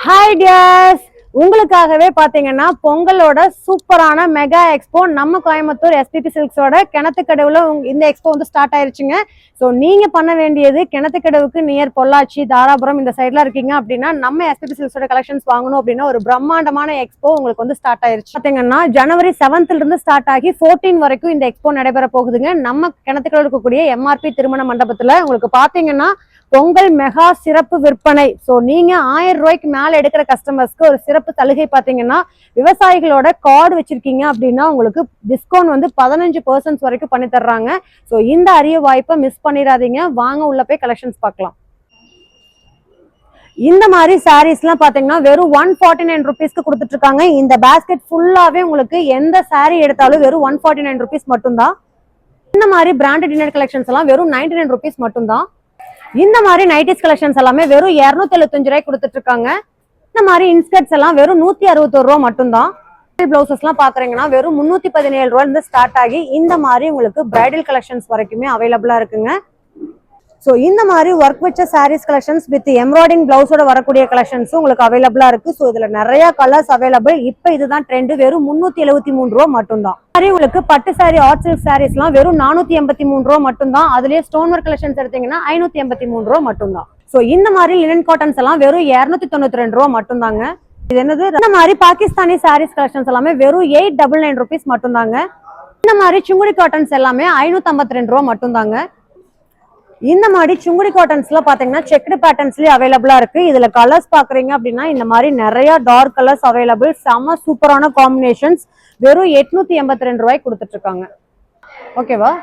Hi tears, உங்களுக்காகவே பாத்தீங்கன்னா பொங்கலோட சூப்பரான மெகா எக்ஸ்போ நம்ம கோயம்புத்தூர் எஸ்பிபி சில்க்ஸோட கிணத்துக்கடவுல இந்த எக்ஸ்போ வந்து ஸ்டார்ட் ஆயிருச்சுங்க. ஸோ நீங்க பண்ண வேண்டியது கிணத்துக்கடவுக்கு நியர் பொள்ளாச்சி தாராபுரம் இந்த சைட்ல இருக்கீங்க அப்படின்னா நம்ம எஸ்பிபி சில்க்ஸோட கலெக்ஷன்ஸ் வாங்கணும் அப்படின்னா ஒரு பிரம்மாண்டமான எக்ஸ்போ உங்களுக்கு வந்து ஸ்டார்ட் ஆயிருச்சு. பாத்தீங்கன்னா ஜனவரி 7th இருந்து ஸ்டார்ட் ஆகி 14 வரைக்கும் இந்த எக்ஸ்போ நடைபெற போகுதுங்க. நம்ம கிணத்துக்கடவுல இருக்கக்கூடிய எம்ஆர்பி திருமண மண்டபத்துல உங்களுக்கு பாத்தீங்கன்னா பொங்கல் மெகா சிறப்பு விற்பனை. ஸோ நீங்க 1000 ரூபாய்க்கு மேல எடுக்கிற கஸ்டமர்ஸ்க்கு ஒரு சிறப்பு சலுகை பாத்தீங்கன்னா விவசாயிகளோட கார்டு வச்சிருக்கீங்க அப்படின்னா உங்களுக்கு டிஸ்கவுண்ட் வந்து 15% வரைக்கும் பண்ணி தர்றாங்க. ஸோ இந்த அரிய வாய்ப்பை மிஸ் பண்ணிடாதீங்க. வாங்க உள்ள போய் கலெக்ஷன்ஸ் பார்க்கலாம். இந்த மாதிரி சாரீஸ்லாம் பாத்தீங்கன்னா வெறும் 149 ருபீஸ்க்கு கொடுத்துட்டு இருக்காங்க. இந்த பேஸ்கெட் ஃபுல்லாவே உங்களுக்கு எந்த சாரீ எடுத்தாலும் வெறும் 149 ருபீஸ் மட்டும்தான். இந்த மாதிரி பிராண்டட் இன்னர் கலெக்ஷன்ஸ் எல்லாம் வெறும் 99 ருபீஸ் மட்டும்தான். இந்த மாதிரி நைட்டிஸ் கலெக்ஷன்ஸ் எல்லாமே வெறும் 275 ரூபாய் கொடுத்துட்டு இருக்காங்க. இந்த மாதிரி இன்ஸ்கர்ட்ஸ் எல்லாம் வெறும் 161 ரூபா மட்டும்தான். பிளவுசஸ் எல்லாம் பாக்குறீங்கன்னா வெறும் 317 ரூபாயில இருந்து ஸ்டார்ட் ஆகி இந்த மாதிரி உங்களுக்கு பிரைடல் கலெக்ஷன்ஸ் வரைக்குமே அவைலபிளா இருக்குங்க. ஸோ இந்த மாதிரி ஒர்க் வச்ச சாரீஸ் கலெக்ஷன்ஸ் வித் எம்ப்ராய்டிங் பிளவுஸோட வரக்கூடிய கலெக்ஷன்ஸும் உங்களுக்கு அவைலபிளா இருக்கு. ஸோ இதுல நிறைய கலர்ஸ் அவைலபிள். இப்போ இதுதான் ட்ரெண்ட். வெறும் 373 ரூபா மட்டும்தான். உங்களுக்கு பட்டு சாரி ஆர்ட் சில்க் சாரீஸ் எல்லாம் வெறும் 483 ரூபா மட்டும்தான். அதுலயே ஸ்டோன் ஒர்க் கலெக்ஷன்ஸ் எடுத்தீங்கன்னா 583 ரூபா மட்டும்தான். ஸோ இந்த மாதிரி லினன் காட்டன்ஸ் எல்லாம் வெறும் 292 ரூபா மட்டும்தாங்க. இது என்னது, இந்த மாதிரி பாகிஸ்தானி சாரீஸ் கலெக்ஷன்ஸ் எல்லாமே வெறும் 899 ருபீஸ் மட்டும்தாங்க. இந்த மாதிரி சுங்குடி காட்டன்ஸ் எல்லாமே 552 ரூபா மட்டும்தாங்க. இந்த மாதிரி சுங்குடி காட்டன்ஸ்ல பாத்தீங்கன்னா செக்டு பேட்டர்ன்ஸ்லயே அவைலபிளா இருக்கு. இதுல கலர்ஸ் பாக்குறீங்க அப்படின்னா இந்த மாதிரி நிறைய டார்க் கலர்ஸ் அவைலபிள். செம சூப்பரான காம்பினேஷன்ஸ். வெறும் 882 ரூபாய்க்கு கொடுத்துட்டு இருக்காங்க. ஓகேவா?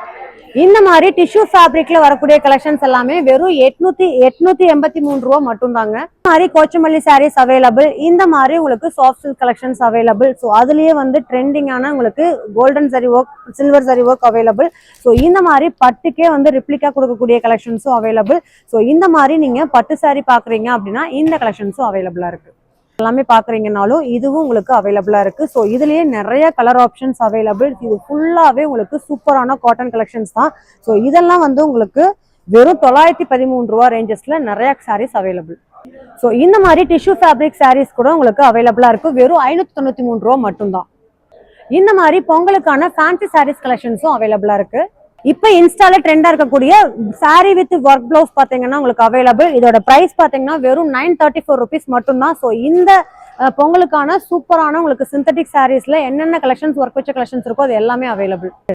இந்த மாதிரி டிஷ்யூ ஃபேப்ரிக்ல வரக்கூடிய கலெக்ஷன்ஸ் எல்லாமே வெறும் 883 ரூபா மட்டும்தாங்க. இந்த மாதிரி கோச்சமல்லி சாரீஸ் அவைலபிள். இந்த மாதிரி உங்களுக்கு soft silk collections available. So அதுலயே வந்து ட்ரெண்டிங்கான உங்களுக்கு கோல்டன் சரி ஒர்க், சில்வர் சரி ஒர்க் அவைலபிள். ஸோ இந்த மாதிரி பட்டுக்கே வந்து ரிப்ளிகா கொடுக்கக்கூடிய கலெக்ஷன்ஸும் அவைலபிள். ஸோ இந்த மாதிரி நீங்க பட்டு சாரி பாக்குறீங்க அப்படின்னா இந்த கலெக்ஷன்ஸும் அவைலபிளா இருக்கு. எல்லாமே பாக்குறீங்கனாலும் இதுவும் உங்களுக்கு அவைலபிளா இருக்கு. ஸோ இதுலயே நிறைய கலர் ஆப்ஷன்ஸ் அவைலபிள். இது ஃபுல்லாவே உங்களுக்கு சூப்பரான காட்டன் கலெக்ஷன்ஸ் தான். ஸோ இதெல்லாம் வந்து உங்களுக்கு வெறும் 913 ரூபா ரேஞ்சஸ்ல நிறைய சாரீஸ் அவைலபிள். ஸோ இந்த மாதிரி டிஷ்யூ ஃபேப்ரிக் சாரீஸ் கூட உங்களுக்கு அவைலபிளா இருக்கு. வெறும் 593 ரூபா மட்டும்தான். இந்த மாதிரி பொங்கலுக்கான ஃபேன்சி சாரீஸ் கலெக்ஷன்ஸும் அவைலபிளா இருக்கு. இப்ப இன்ஸ்டால ட்ரெண்டா இருக்கக்கூடிய சாரி வித் ஒர்க் பிளவுஸ் பாத்தீங்கன்னா உங்களுக்கு அவைலபிள். இதோட பிரைஸ் பாத்தீங்கன்னா வெறும் 934 ருபீஸ் மட்டும்தான். ஸோ இந்த பொங்கலுக்கான சூப்பரான உங்களுக்கு சிந்தட்டிக் சாரீஸ்ல என்னென்ன கலெக்ஷன்ஸ் ஒர்க் வச்ச கலெக்ஷன்ஸ் இருக்கோ அது எல்லாமே அவைலபிள்.